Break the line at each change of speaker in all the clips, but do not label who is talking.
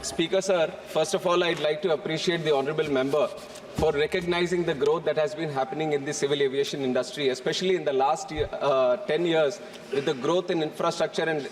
Speaker sir, first of all, I'd like to appreciate the honourable member for recognizing the growth that has been happening in the civil aviation industry, especially in the last 10 years with the growth in infrastructure. And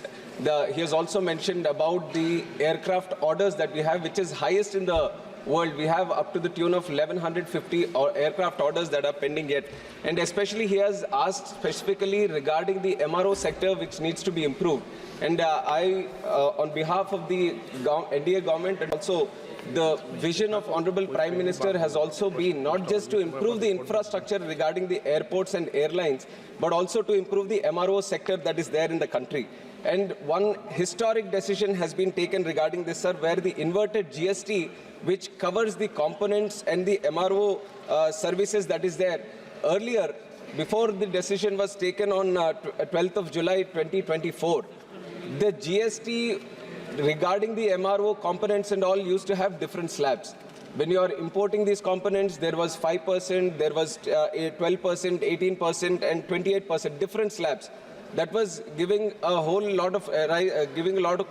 he has also mentioned about the aircraft orders that we have, which is highest in the world. We have up to the tune of 1150 aircraft orders that are pending yet. And especially he has asked specifically regarding the MRO sector, which needs to be improved. And on behalf of the NDA government, and also the vision of Honorable Prime Minister has also been not just to improve the infrastructure regarding the airports and airlines, but also to improve the MRO sector that is there in the country. And one historic decision has been taken regarding this, sir, where the inverted GST, which covers the components and the MRO services that is there. Earlier, before the decision was taken on 12th of July 2024, the GST regarding the MRO components and all used to have different slabs. When you are importing these components, there was 5%, there was 12%, 18%, and 28%, different slabs. That was giving a whole lot of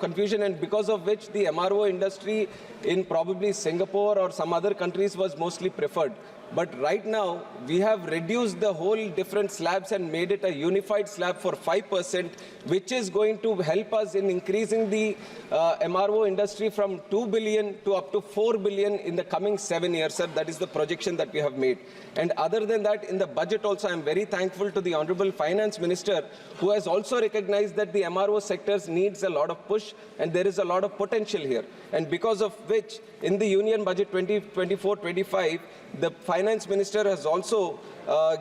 confusion, and because of which the MRO industry in probably Singapore or some other countries was mostly preferred. But right now, we have reduced the whole different slabs and made it a unified slab for 5%, which is going to help us in increasing the MRO industry from 2 billion to up to 4 billion in the coming 7 years, sir. That is the projection that we have made. And other than that, in the budget also, I am very thankful to the Honorable Finance Minister, who has also recognized that the MRO sectors needs a lot of push, and there is a lot of potential here. And because of which, in the Union Budget 2024-25, the Finance Minister has also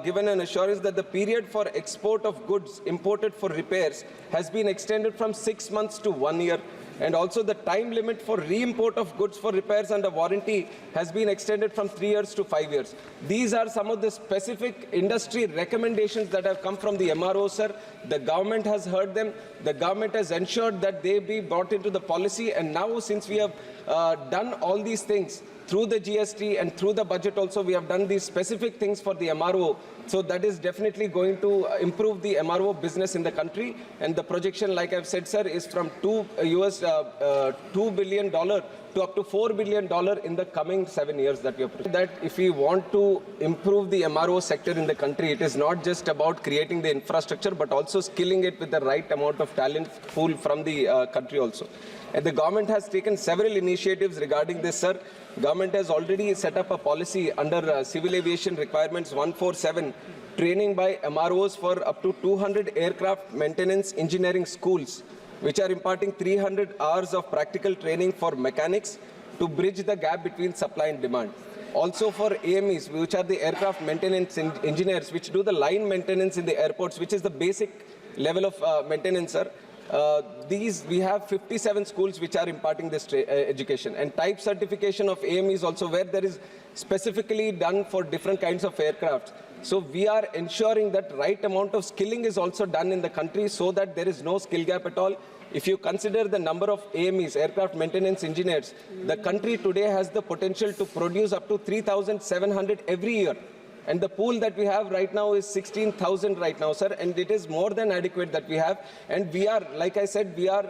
given an assurance that the period for export of goods imported for repairs has been extended from 6 months to 1 year. And also the time limit for re-import of goods for repairs under warranty has been extended from 3 years to 5 years. These are some of the specific industry recommendations that have come from the MRO, sir. The government has heard them. The government has ensured that they be brought into the policy. And now, since we have done all these things, through the GST and through the budget also, we have done these specific things for the MRO. So that is definitely going to improve the MRO business in the country. And the projection, like I've said, sir, is from $2 billion to up to $4 billion in the coming 7 years that we are projecting. That if we want to improve the MRO sector in the country, it is not just about creating the infrastructure, but also skilling it with the right amount of talent pool from the country also. And the government has taken several initiatives regarding this, sir. Government has already set up a policy under Civil Aviation Requirements 147, training by MROs for up to 200 aircraft maintenance engineering schools, which are imparting 300 hours of practical training for mechanics to bridge the gap between supply and demand. Also for AMEs, which are the aircraft maintenance engineers, which do the line maintenance in the airports, which is the basic level of maintenance, sir. We have 57 schools which are imparting this education, and type certification of AMEs also, where there is specifically done for different kinds of aircraft. So we are ensuring that right amount of skilling is also done in the country so that there is no skill gap at all. If you consider the number of AMEs, aircraft maintenance engineers, the country today has the potential to produce up to 3,700 every year. And the pool that we have right now is 16,000 right now, sir, and it is more than adequate that we have. And we are, like I said, we are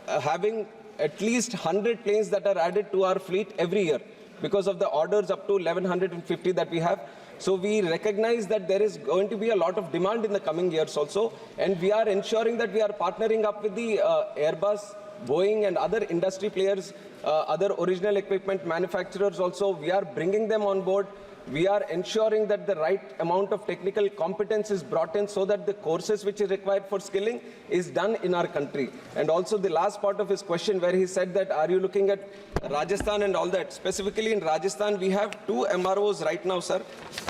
having at least 100 planes that are added to our fleet every year because of the orders up to 1,150 that we have. So we recognize that there is going to be a lot of demand in the coming years also, and we are ensuring that we are partnering up with the Airbus, Boeing and other industry players, other original equipment manufacturers also. We are bringing them on board. We are ensuring that the right amount of technical competence is brought in so that the courses which is required for skilling is done in our country. And also the last part of his question where he said that are you looking at Rajasthan and all that. Specifically in Rajasthan, we have 2 MROs right now, sir,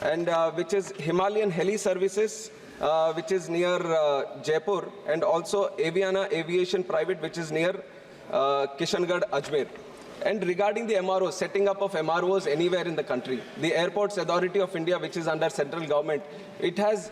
and which is Himalayan Heli Services, which is near Jaipur, and also Aviana Aviation Private, which is near Kishangarh, Ajmer. And regarding the MROs, setting up of MROs anywhere in the country, the Airports Authority of India, which is under central government, it has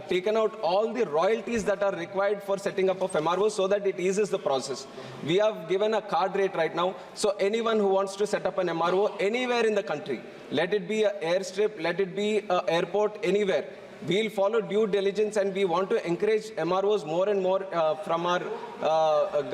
taken out all the royalties that are required for setting up of MROs so that it eases the process. We have given a card rate right now, so anyone who wants to set up an MRO anywhere in the country, let it be an airstrip, let it be an airport, anywhere, we'll follow due diligence, and we want to encourage MROs more and more from our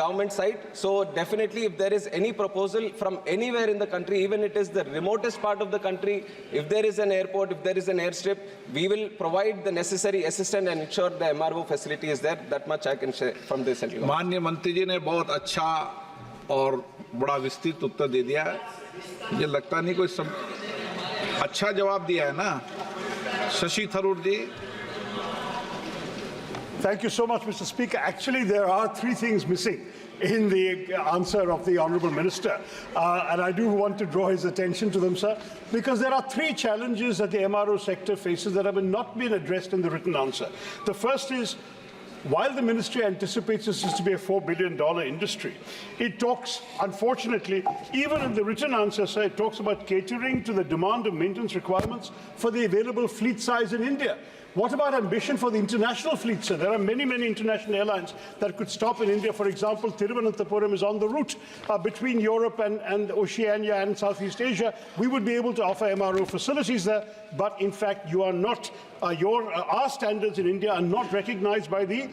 government side. So definitely, if there is any proposal from anywhere in the country, even it is the remotest part of the country, if there is an airport, if there is an airstrip, we will provide the necessary assistance and ensure the MRO facility is there. That much I can share from the central government.
माननीय मंत्री जी ने बहुत अच्छा और बड़ा विस्तृत उत्तर दे दिया है। मुझे लगता नहीं कोई अच्छा जवाब दिया है ना। शशि थरूर जी।
Thank you so much, Mr. Speaker. Actually, there are three things missing in the answer of the Honourable Minister. And I do want to draw his attention to them, sir, because there are three challenges that the MRO sector faces that have not been addressed in the written answer. The first is, while the ministry anticipates this to be a $4 billion industry, it talks, unfortunately, even in the written answer, sir, it talks about catering to the demand of maintenance requirements for the available fleet size in India. What about ambition for the international fleet, sir? There are many, many international airlines that could stop in India. For example, Thiruvananthapuram is on the route between Europe and Oceania and Southeast Asia. We would be able to offer MRO facilities there, but in fact, you are not. Our standards in India are not recognized by the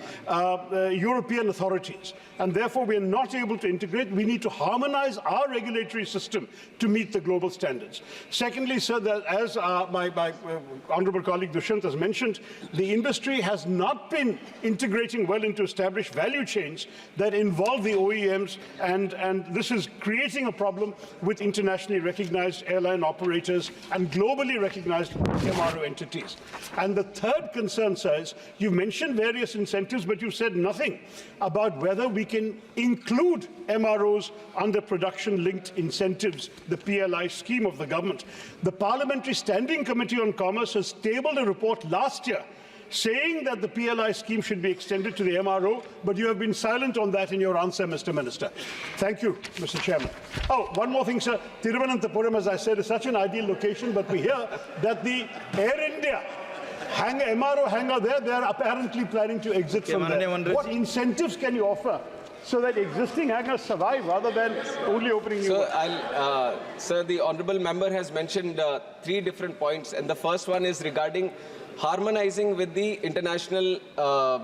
European authorities, and therefore we are not able to integrate. We need to harmonize our regulatory system to meet the global standards. Secondly, sir, that as my honourable colleague Dushyant has mentioned, the industry has not been integrating well into established value chains that involve the OEMs, and this is creating a problem with internationally recognized airline operators and globally recognized MRO entities. And the third concern, sir, is you've mentioned various incentives, but you've said nothing about whether we can include MROs under production-linked incentives, the PLI scheme of the government. The Parliamentary Standing Committee on Commerce has tabled a report last year saying that the PLI scheme should be extended to the MRO, but you have been silent on that in your answer, Mr. Minister. Thank you, Mr. Chairman. Oh, one more thing, sir. Thiruvananthapuram, as I said, is such an ideal location, but we hear that the Air India MRO hangar there, they are apparently planning to exit from there. What incentives can you offer so that existing hangars survive rather than only opening new ones?
Sir, the honourable member has mentioned three different points, and the first one is regarding harmonizing with the international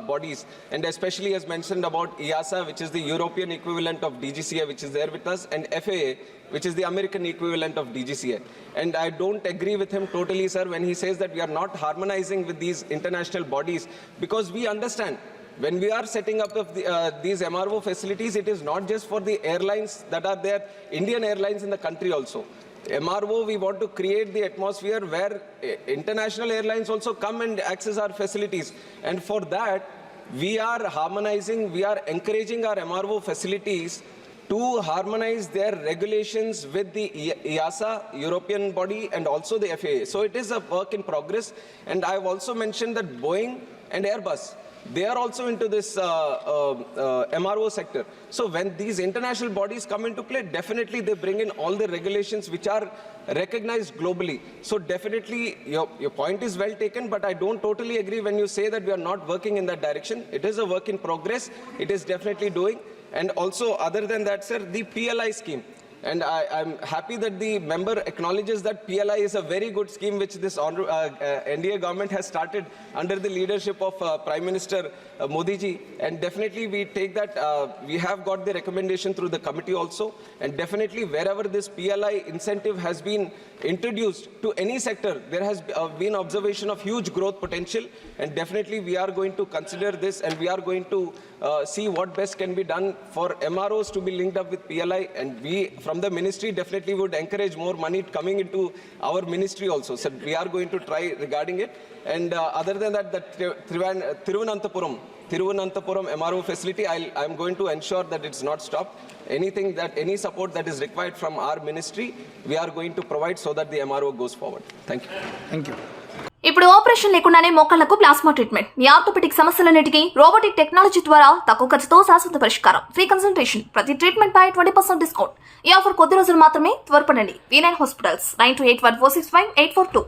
bodies, and especially as mentioned about EASA, which is the European equivalent of DGCA, which is there with us, and FAA, which is the American equivalent of DGCA. And I don't agree with him totally, sir, when he says that we are not harmonizing with these international bodies, because we understand when we are setting up these MRO facilities, it is not just for the airlines that are there, Indian airlines in the country also. MRO, we want to create the atmosphere where international airlines also come and access our facilities. And for that, we are harmonizing, we are encouraging our MRO facilities to harmonize their regulations with the EASA, European body, and also the FAA. So it is a work in progress. And I have also mentioned that Boeing and Airbus, they are also into this MRO sector. So when these international bodies come into play, definitely they bring in all the regulations which are recognized globally. So definitely your point is well taken, but I don't totally agree when you say that we are not working in that direction. It is a work in progress. It is definitely doing. And also, other than that, sir, the PLI scheme. And I'm happy that the member acknowledges that PLI is a very good scheme which this NDA government has started under the leadership of Prime Minister Modi ji. And definitely we take that, we have got the recommendation through the committee also. And definitely wherever this PLI incentive has been introduced to any sector, there has been observation of huge growth potential. And definitely we are going to consider this, and we are going to see what best can be done for MROs to be linked up with PLI. And we, from the ministry, definitely would encourage more money coming into our ministry also. So we are going to try regarding it. And other than that, the Thiruvananthapuram MRO facility, I'm going to ensure that it's not stopped. Anything that, any support that is required from our ministry, we are going to provide so that the MRO goes forward. Thank you.
Thank you.
ఇప్పుడు operation లేకుండానే మోకాళ్లకు plasma treatment, మీ orthopaedic సమస్యలన్నిటికీ robotic technology ద్వారా తక్కువ ఖర్చుతో శాశ్వత పరిష్కారం, free consultation, ప్రతి treatment పై 20% discount. ఈ ఆఫర్ కొద్ది రోజులు మాత్రమే, త్వరపడండి. V9 hospitals 9281465842.